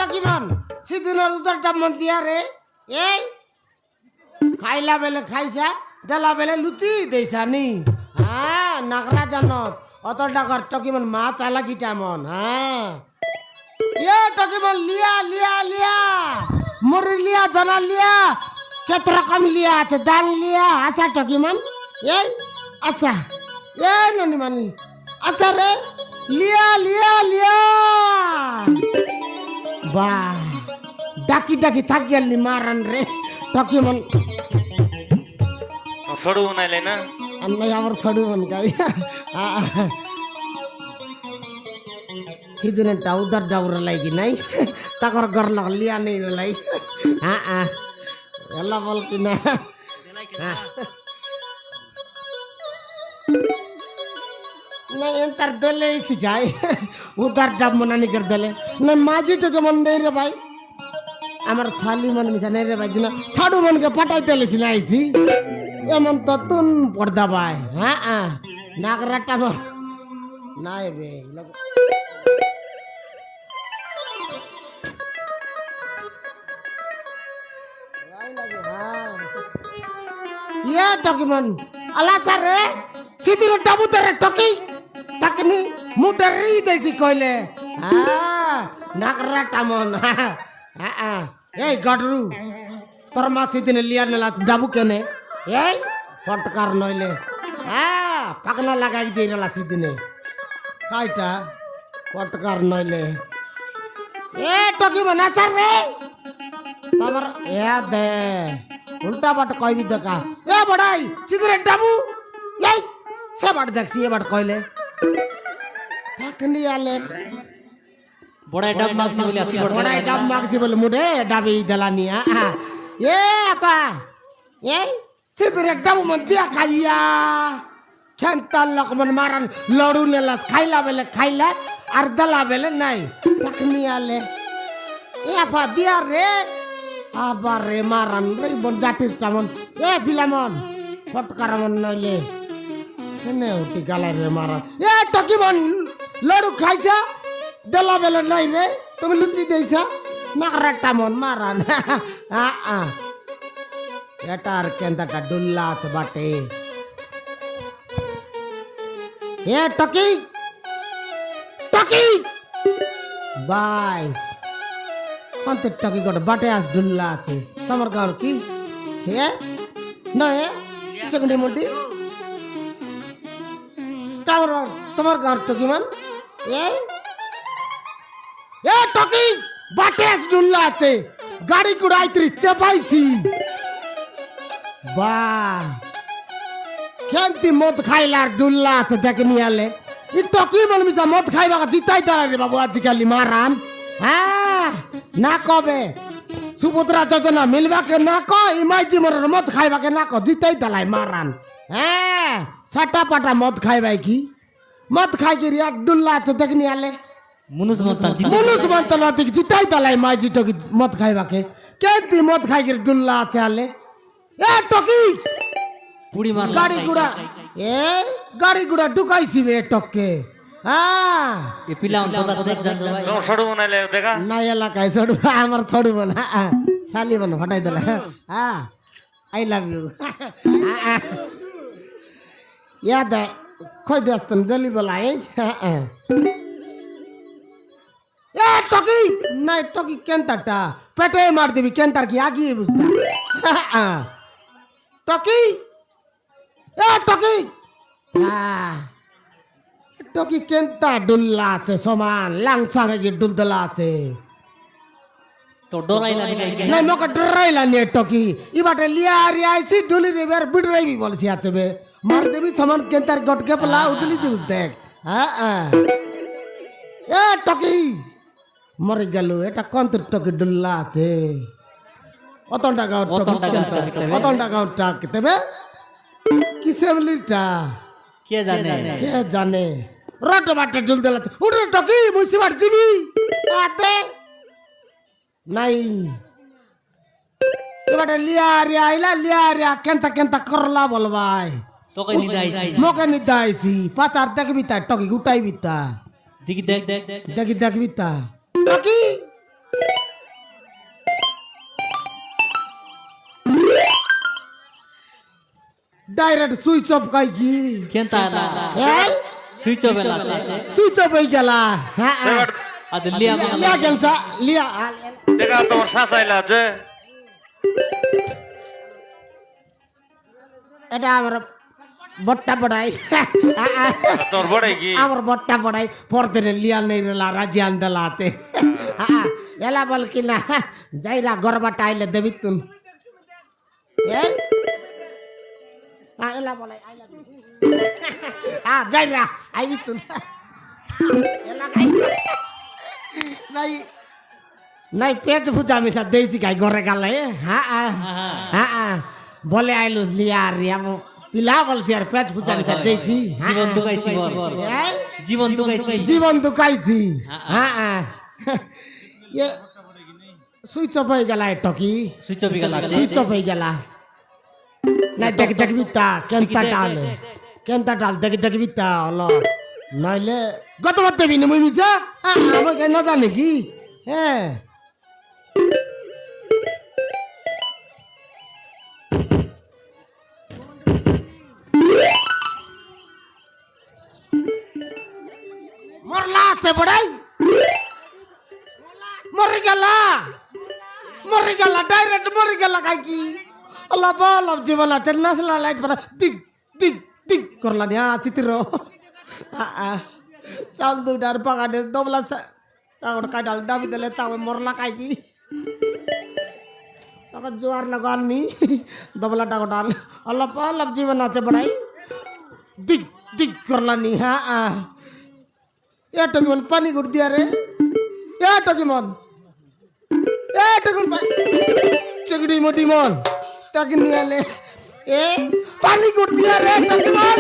টকিমন সিদিনের উদারটা মন দিয়া রে এই খাইলা বেলে খাইছা দেলা বেলে লুচি দেইছা নি হ্যাঁ নাগরা জানত অত টাকার টকিমন মা চালাকিটা মন হ্যাঁ এ টকিমন লিয়া লিয়া লিয়া মুড়ি লিয়া জানা লিয়া কত রকম লিয়া আছে ডাল লিয়া আসা টকিমন এই আচ্ছা এ ননি মানি আচ্ছা রে লিয়া লিয়া লিয়া বাহ ডাকি ডাকি থাক গেলি মারান রে টকিমন সড়ু নাইলে না আমি আমার ছড়ু মন গাই সিদিনে উদার ডাউর লাগি নাই তাকর ঘর লগ লিয়া নেই লাই হ্যাঁ ಎಲ್ಲ বল কি না नहीं अंतर दले सिखाए उधर डब मनानी कर दले नहीं माजी तो के मन नहीं रे भाई আমার শালি মন মিছা নেই রে ভাই দিনা সাড়ু মনকে পাঠাইতে লেছি না আইছি এমন তো তুন পর্দা ভাই হ্যাঁ নাগরাটা নাই বে ইয়া টকিমন আলা সারে সিদির ডাবুতেরে টকি টাকনি মুডারি দেছি কইলে নাগরাটা মন এই গডরু তোর মা সিদিনে লিয়া নেলা ডাবু কেনে এই ফটকার নইলে পাকনা লাগাই দিয়ে নেলা সিদিনে কাইটা ফটকার নইলে এ টকি বানাচার রে তারপর এ দে উল্টা বাট কইবি দেখা এ বড়াই সিদিনে ডাবু এই সে বাট দেখছি এ বাট কইলে পাকনি আলে বড়াই ডাব মাগছি বলে আসি বড়াই ডাব মাগছি বলে মুডে ডাবি দেলানিয়া এ আপা এই সিদিরে ডাব মন দিয়া খাইয়া খেন্তাল লকমন মারান লড়ু নেলা খাইলা বেলে খাইলা আর দলা বেলে নাই পাকনি আলে এ আপা দিয়া রে আবার রে মারান রে বন জাতির টামন এ ফিলামন ফটকার মন নইলে কেনে উঠি গালাই রে মারান এ টকিমন লড়ু খাইছা দেলা বেলা নাই রে তুমি লুচি দিয়েছা নাগরাটা মন মারান এটার কেন্দাটা ডুল্লা আছে বাটে এ টকি টকি বাই কত টকি গড় বাটে আস ডুল্লা আছে তোমার গাঁর কি হে নয় চেকন্ডি মুন্ডি তোমার গাঁর টকি মান এ টকি বাটে আস ডুল্লা আছে গাড়ি গুড়াই চেপাইছি বাহ খেলতি মদ খাইলার ডুল্লা আছে দেখে নিয়ে আলে ই টকি বলবি মদ খাইবা জিতাই দাঁড়ায় রে বাবু আজকালি মারান হ্যাঁ না কবে সুভদ্রা যোজনা মিলবাকে না ক ইমাই জীবনের মদ খাইবাকে না ক জিতাই দালাই মারান হ্যাঁ সাটা পাটা মদ খাইবাই কি মদ খাই কি রিয়া ডুল্লা আছে দেখে নিয়ে আলে মুনুস মন্তান জিতাই দালাই মাই জি টকি মদ খাইবাকে কেতি মদ খাই কি ডুল্লা আছে আলে এ টকি পুরি মার গাড়ি গুড়া ঢুকাইছি বে টককে এ পিলাম তোরা দেখ জান ভাই তোর সড়ু নাইলে দেখা না এলাকায় ছড়ু আমার ছড়ু বন শালি বন হটাই দিলা আই লাভ ইউ ইয়াদ কই দস্তন গলি বলাই এ টকি নাই টকি কেনতাটা পেটে মার দিবি কেনতার কি আগিয়ে বুঝতা টকি এ টকি টকি কেনতা ডুল্লা আছে সমান লাংসাঙ্গে কি ডুলদলা আছে তো ডরাইলা নি কাই নাই মকে ডরাইলা নি টকি ইবাটে লিয়া আরি আইছি ডুলি রিভার বিডরাইবি বলছি আছে বে মার দেবি সমান কেনতার গটকে পলা উদলি যে দেখ এ টকি মরে গেল এটা কত টকি ডুল্লা আছে অত টাকা অত টাকা টাকা দেবে কিসে বলিটা কে জানে রট বাটে ডুল দেলা উঠে টকি মুসিবার জিবি আতে নাই এবারে লিয়া রিয়া কেনতা কেনতা করলা বলবাই তোকে নিদাইছি মোকে নিদাইছি পাচার দেখবি তা টকি উঠাইবি তা দেখি দেখ দেখবি তা টকি ডাইরেক্ট সুইচ অফ কাই কি কেনতা এই সুইচ অফ এলাতে সুইচ অফ হয়ে গেলা হ্যাঁ সেবার আদ লিয়া লিয়া গেলছা লিয়া দেখা তোমার শাসাইলা যে এটা আমার বট্টা পড়াই তোর বড়াই কি আমার বট্টা পড়াই পড়তে লিয়া নেই রেলা রাজি আন্দলা আছে এলা বল কি না যাইরা গরবাটা আইলে দেবি তুন এই এলা বলাই আইলা যাইরা আইবি তুন এলা গাই নাই নাই পেজ ফুজা মিশা দেইছি গাই ঘরে গালে বলে আইলু লিয়া রিয়া পিলা বলছি আর পেট ফুজা মিশা দেইছি জীবন দুকাইছি বল জীবন দুকাইছি জীবন দুকাইছি এ সুইচ অফ হয়ে গেলা টকি সুইচ অফ গেলা সুইচ অফ হয়ে গেলা নাই দেখবি তা কেনতা ডাল দেখবি তা হলো নইলে গতবার দেবি না মুই মিশা আমাকে না জানে কি হ্যাঁ মরলা আছে বড়াই মরে গেলা ডাইরেক্ট মরে গেলা কাই কি আল্লাহ বল জীবন আছে নাসলা লাইট পড়া দিক দিক দিক করলা নিয়া চিত্র চাল দুটার পাগানে দবলা টাকা কাটাল দাবি দিলে তাও মরলা কাই কি টাকা জোয়ার লাগাননি দবলা টাকা ডাল আল্লাহ বল জীবন আছে বড়াই দিক দিক করলা নি এটা কি মন পানি গুড় দিয়া রে এটা কি মন চগড়ি মোটি মন তাকে নিয়ে এলে এ পানি গুড় দিয়া রে এটা কি মন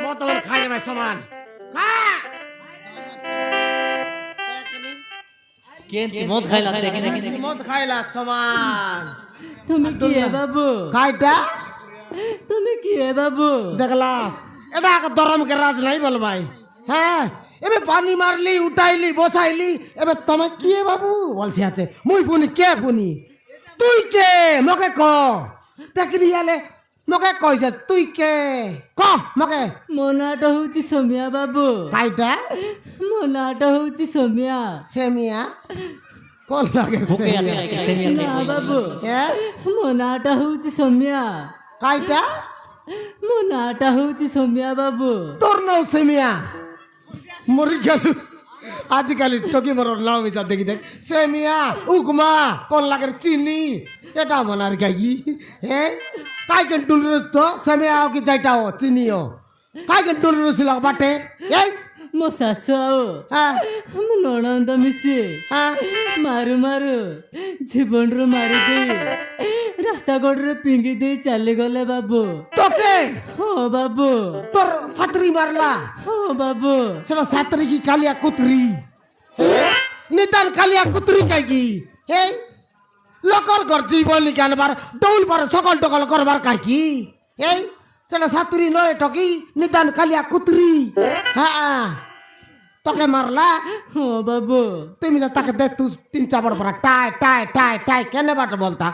মতন খাই রে ভাই সমান কেন মদ খাইলা দেখি নাকি মদ খাইলা সমান তুমি কি হে বাবু খাইটা তুমি কি হে বাবু দেখলাস এটা দরম কে রাজ নাই বল ভাই হ্যাঁ এবে পানি মারলি উঠাইলি বসাইলি এবে তুমি কি হে বাবু বলছি আছে মুই পুনি কে পুনি তুই কে মকে ক তাকরি আলে মকে কইছে তুই কে ক মকে ମୋ ନାଁଟା ହଉଛି ସୌମ୍ୟା ବାବୁ কাইটা ମୋ ନାଁଟା ହଉଛି ସୌମ୍ୟା সেমিয়া কোন লাগে ভুকে সেমিয়া আতে সেমিয়া ନା ବାବୁ এ ମୋ ନାଁଟା ହଉଛି ସୌମ୍ୟା কাইটা ମୋ ନାଁଟା ହଉଛି ସୌମ୍ୟା ବାବୁ তোর নাও সেমিয়া মরি গেল আজকাল টকি মরর নাও মিছা দেখি দেখ সেমিয়া উকমা কোন লাগে চিনি এটা মনার গাই হ্যাঁ কাই কেন ডুলরস তো সেমিয়া কি যাইটাও চিনিও কাই কেন ডুলরস লাগ বাটে এই ମୋ ଶାଶୁ ଆଉ হ্যাঁ ମୋ ନଣନ୍ଦ ମିଶି হ্যাঁ ମାରୁ ମାରୁ ଜୀବନରୁ ମାରି ଦେଇ ରାସ୍ତା କଡ଼ରେ ପିଙ୍ଗି ଦେଇ ଚାଲିଗଲେ ବାବୁ তোকে ହଁ ବାବୁ তোর ছাত্রী মারলা ହଁ বাবু সেটা ছাত্রী কি কালিয়া কুতরি নিতান কালিয়া কুতরি কাই কি এই লোকর ঘর জীবন জানবার ডৌল পার সকল টকল করবার কাই কি এই সেটা ছাত্রী নয় টকি নিতান কালিয়া কুতরি হ্যাঁ তোকে মারলা ହଁ বাবু তুমি যে তাকে দেখ তুই তিন চাপড় পড়া টাই টাই টাই টাই কেন বাট বলতা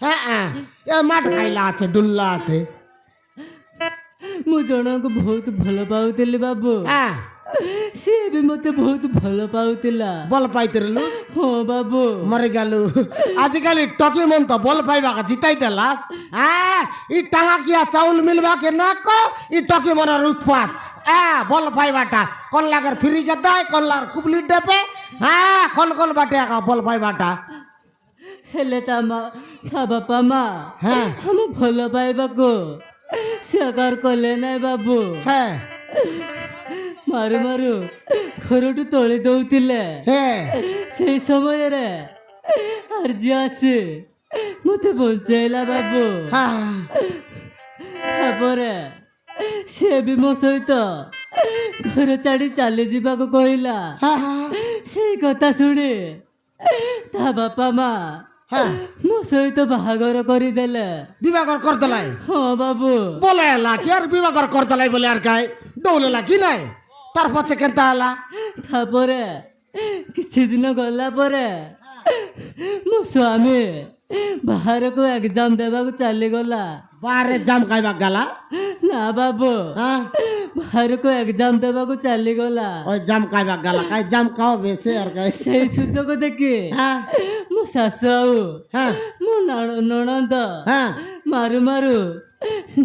হ্যাঁ এ মাঠ খাইলা আছে ডুল্লা আছে ମୁଁ ଜଣଙ୍କୁ ବହୁତ ଭଲ ପାଉଥିଲି ବାବୁ হ্যাঁ ସିଏ ବି ମତେ ବହୁତ ଭଲ ପାଉଥିଲା বল পাইতেরলু ହଁ বাবু মরে গেল আজকালি টকি মন তো বল পাইবা জিতাই দেলাস হ্যাঁ ই টাকা কিয়া চাউল মিলবা কে না কো ই টকি মনের উৎপাত বল পাইবাটা কোন লাগার ফ্রি গদায় কোন লাগার কুবলি ডেপে হ্যাঁ কোন কোন বাটে বল পাইবাটা ହେଲେ ତା ବାପା ମା হ্যাঁ ଆମ ଭଲ ପାଇବାକୁ ସ୍ୱୀକାର କଲେ ନାଇଁ ବାବୁ হ্যাঁ ମାରୁ ମାରୁ ଘରଠୁ ତୋଳି ଦଉଥିଲେ হ্যাঁ ସେଇ ସମୟରେ ଆର୍ଜି ଆସି ମତେ ବଞ୍ଚେଇଲା ବାବୁ হ্যাঁ ତାପରେ ସେ ବି ମୋ ସହିତ ଘର ଛାଡ଼ି ଚାଲି ଯିବାକୁ କହିଲା। হ্যাঁ হ্যাঁ ସେଇ କଥା ଶୁଣି ତା ବାପା ମା হ্যাঁ ମୋ ସହିତ ବାହାଘର କରିଦେଲେ। বিবাহর করতলাই ହଁ ବାବୁ। বলে এলা কি আর বিবাহর করতলাই বলে আর কাই দৌলেলা কি নাই তার পছে কেনতা এলা ତାପରେ କିଛି ଦିନ ଗଲା ପରେ ମୋ ସ୍ୱାମୀ ବାହାରକୁ ଏକ୍ଜାମ ଦେବାକୁ ଚାଲିଗଲା। বারে জাম খাইবা গালা ନା ବାବୁ, হ্যাঁ ବାହାରକୁ ଏକ୍ଜାମ ଦେବାକୁ ଚାଲିଗଲା। ওই জাম খাইবা গালা কাই জাম খাও বেশি আর কাই ସେଇ ସୁଯୋଗ ଦେଖି হ্যাঁ ମୋ ଶାଶୁ ଆଉ হ্যাঁ ମୋ ନଣନ୍ଦ হ্যাঁ ମାରୁ ମାରୁ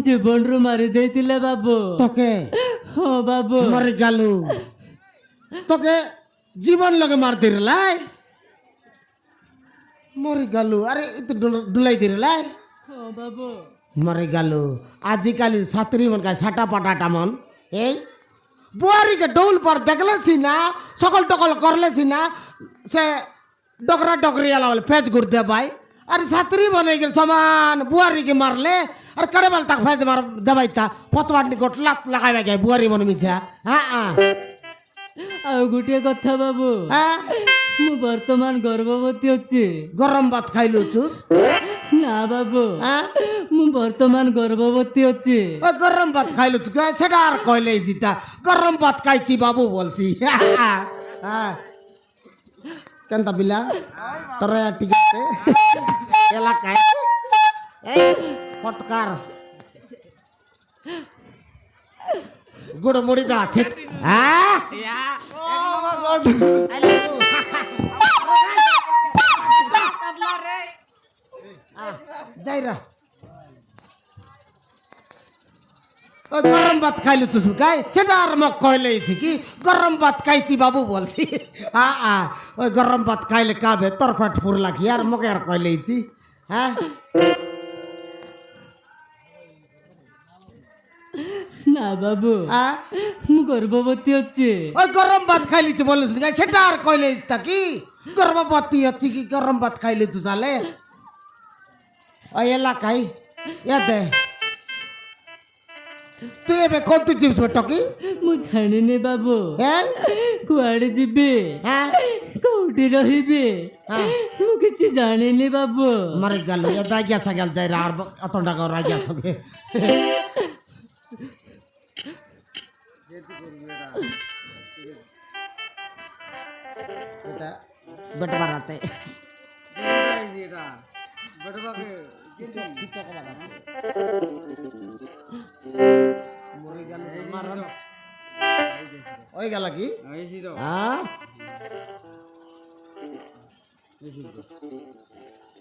ଜୀବନରୁ ମାରି ଦେଇଥିଲେ ବାବୁ। তোকে ହଁ ବାବୁ। মরে গেলু তোকে জীবন লগে মার দিলাই মরে গেলু আরে তো ডুলাই দিলাই ହଁ ବାବୁ। মরে গেলু আজিকালি ছাত্রী মন গায়ে সাটা পাটাটা মন এই বুয়ারিকে ডৌল পর দেখলেছি না সকল টকল করলেছি না সে ডকরা ডকরি এলা বলে ফেজ ঘুরতে পাই আর ছাত্রী বনে গেল সমান বুয়ারিকে মারলে আর কারে বল তাক ফেজ মার দেবাইতা পতবাটনি গোট লাত লাগাইবা গে বুয়ারি মনে মিছা হ্যাঁ হ্যাঁ ଆଉ ଗୋଟିଏ କଥା ବାବୁ, হ্যাঁ ମୁଁ ବର୍ତ୍ତମାନ ଗର୍ଭବତୀ ଅଛି। গরম ভাত খাইলু চুস না বাবু, হ্যাঁ ମୁଁ ବର୍ତ୍ତମାନ গর্ভবতী ଅଛି। ও গরম ভাত খাইলু চুস সেটা আর কইলে জিতা গরম ভাত খাইছি বাবু বলছি হ্যাঁ কেনতা বিলা তোরা ঠিক আছে এলাকায় এই ফটকার গুড় মুড়ি দা আছে হ্যাঁ যাই রা ওই গরম ভাত খাইলু তুই গাই সেটা আর মোক কইলেছি কি গরম ভাত খাইছি বাবু বলছি ওই গরম ভাত খাইলে কাবে তোর পেট পুরলা কি আর মকে আর কইলেছি হ্যাঁ না বাবু, হ্যাঁ ମୁଁ গর্ভবতী ଅଛି। ওই গরম ভাত খাইলিছি বলিস গাই সেটা আর কইলেছি তা কি গর্ভবতী হচ্ছে কি গরম ভাত খাইলি তুই সালে ওই এলাকায় দে তুই এবে কোন তুই জিনিস টকি ମୁଁ ଜାଣିନି ବାବୁ, হ্যাঁ କୁଆଡେ ଯିବି, হ্যাঁ କୋଉଠି ରହିବି, হ্যাঁ ମୁଁ କିଛି ଜାଣିନି ବାବୁ। মরে গেল এ দাই গেছে গেল যাই আর অত টাকা রাই গেছে এটা বেটা বাড়াতে মরে গেল মারণ ওই গেল কি হ্যাঁ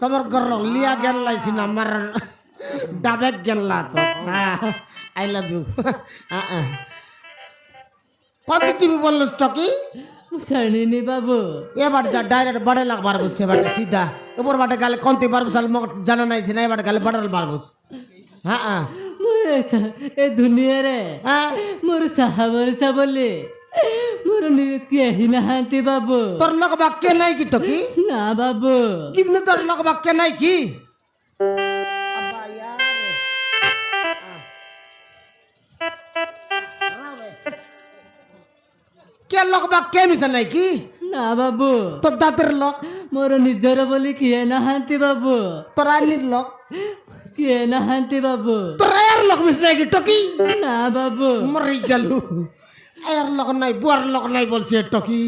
তোমার গর লিয়া গেল লাইছি না আমার ডাবেক গেল তো আই লাভ ইউ কত চিবি বললো স্টকি ମୁଁ ଜାଣିନି ବାବୁ। এবার যা ডাইরেক্ট বড়ে লাগ বারবুস সে বাটে সিধা উপর বাটে গালে কোনতে বারবুস আল মগ জানা নাই সে নাই বাটে গালে বড়ল বারবুস হ্যাঁ হ্যাঁ ଏ ଦୁନିଆରେ হ্যাঁ ମୋର ସାହା ଭରସା ବୋଲି ମୋର କେହି ନାହାନ୍ତି ବାବୁ। তোর লোক বাক্য নাই কি টকি না বাবু, কিন্তু তোর লোক বাক্য নাই কি কে লোক বাক্য মিশা নাই কি না বাবু, তোর দাঁতের লোক ମୋର ନିଜର ବୋଲି କିଏ ନାହାନ୍ତି ବାବୁ। তোর আইনির লোক କିଏ নাহাନ୍ତି বাবু। তোর এর লোক মিশ নাই কি টকি না বাবু, মরে গেল এর লোক নাই বুয়ার লোক নাই বলছে টকি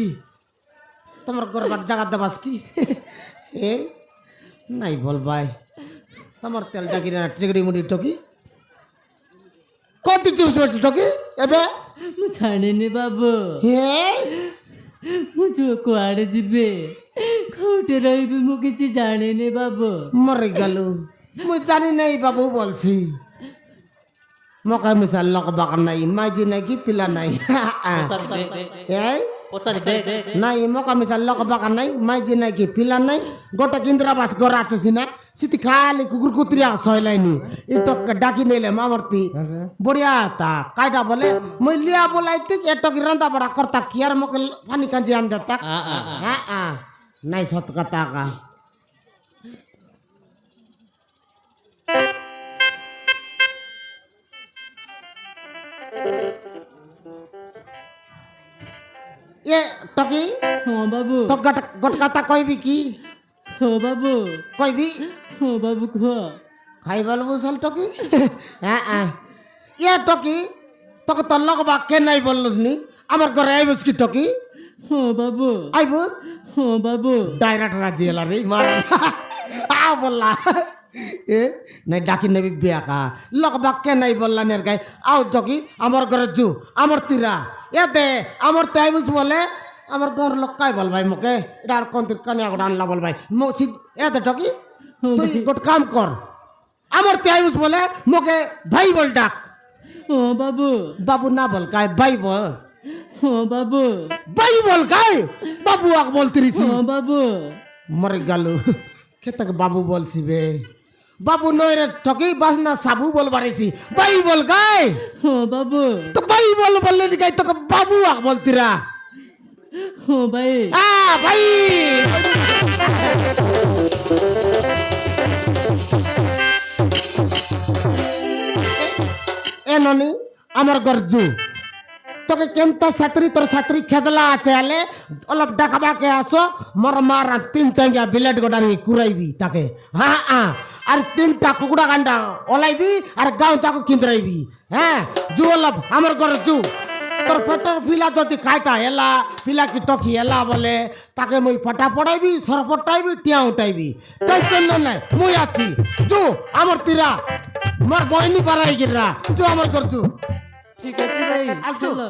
তোমার গরবার জায়গা দেবাস কি এ নাই বল ভাই তোমার তেল ডাকি না টিকড়ি মুড়ি টকি কত চিপস টকি এবে ମୁଁ ଜାଣିନି ବାବୁ। হে ମୁଁ ଯୋଉ କୁଆଡେ ଯିବି, କୋଉଠି ରହିବି, ମୁଁ କିଛି ଜାଣିନି ବାବୁ। মরে গেল মুই জানি নাই বাবু বলছি মকা মিশাল লোক বাক নাই মাইজি নাই কি পিলা নাই এই নাই মকা মিশাল লোক বাক নাই মাইজি নাই কি পিলা নাই গোটা ইন্দ্রাবাস গড় আছে না সিটি খালি কুকুর কুতরিয়া সইলাইনি ইটক ডাকি নেলে মামর্তি বড়িয়া তা কাইটা বলে মই লিয়া বলাইতে এটক রান্দা বড়া করতা কি আর মকে পানি কাজি আন দেতা হ্যাঁ নাই সত কথা কা এ টকি হ্যাঁ বাবু তো গট কথা কইবি কি হো বাবু কইবি হো বাবু খ খাই বলবো চল টকি ইয়ে টকি তোকে তোর লগ বা কে নাই বললস নি আমার ঘরে আইবস কি টকি হো বাবু আইবস হো বাবু ডাইরেক্ট রাজি এলা রে মার বললা এ নাই ডাকি নেবি বিয়া কা লগ বা কে নাই বললা নের গাই আও টকি আমার ঘরে জু আমার তিরা এ দে আমার তে আইবস বলে আমার ঘর লোক কাই বল ভাই মোকে এটা আর কোন কানিয়া গোটা আনলা বল ভাই এ দে টকি তুই গোট কাম কর আমার তে আইবস বলে মোকে ভাই বল ডাক ও বাবু বাবু না বল কাই ভাই বল ও বাবু ভাই বল কাই বাবু আক বলতিরিছি ও বাবু মরে গেল খেতাকে বাবু বলছি বে বাবু নয় রে ঠকি বাসনা সাবু বল বাড়িছি ভাই বল গাই ও বাবু তো ভাই বল বললে গাই তোকে বাবু আক বলতিরা ও ভাই ভাই এ ননি আমার গরজু তোকে কেনতা ছাত্রী তোর ছাত্রী খেদলা আছে আলে অলপ ডাকাবাকে আসো মোর মার আর তিনটা গিয়া বিলেট গোডানি কুড়াইবি তাকে আর তিনটা কুকুড়া গান্ডা ওলাইবি আর গাঁও চাকু কিন্দ্রাইবি জু অলপ আমার ঘর জু তোর পেটের পিলা যদি খাইটা এলা পিলা কি টকি এলা বলে তাকে মুই ফটা পড়াইবি সর পটাইবি টিয়া উঠাইবি টেনশন নাই মুই আছি জু আমার তিরা মোর বইনি পারাই গিরা জু আমার ঘর জু ঠিক আছে ভাই আসতো। চলো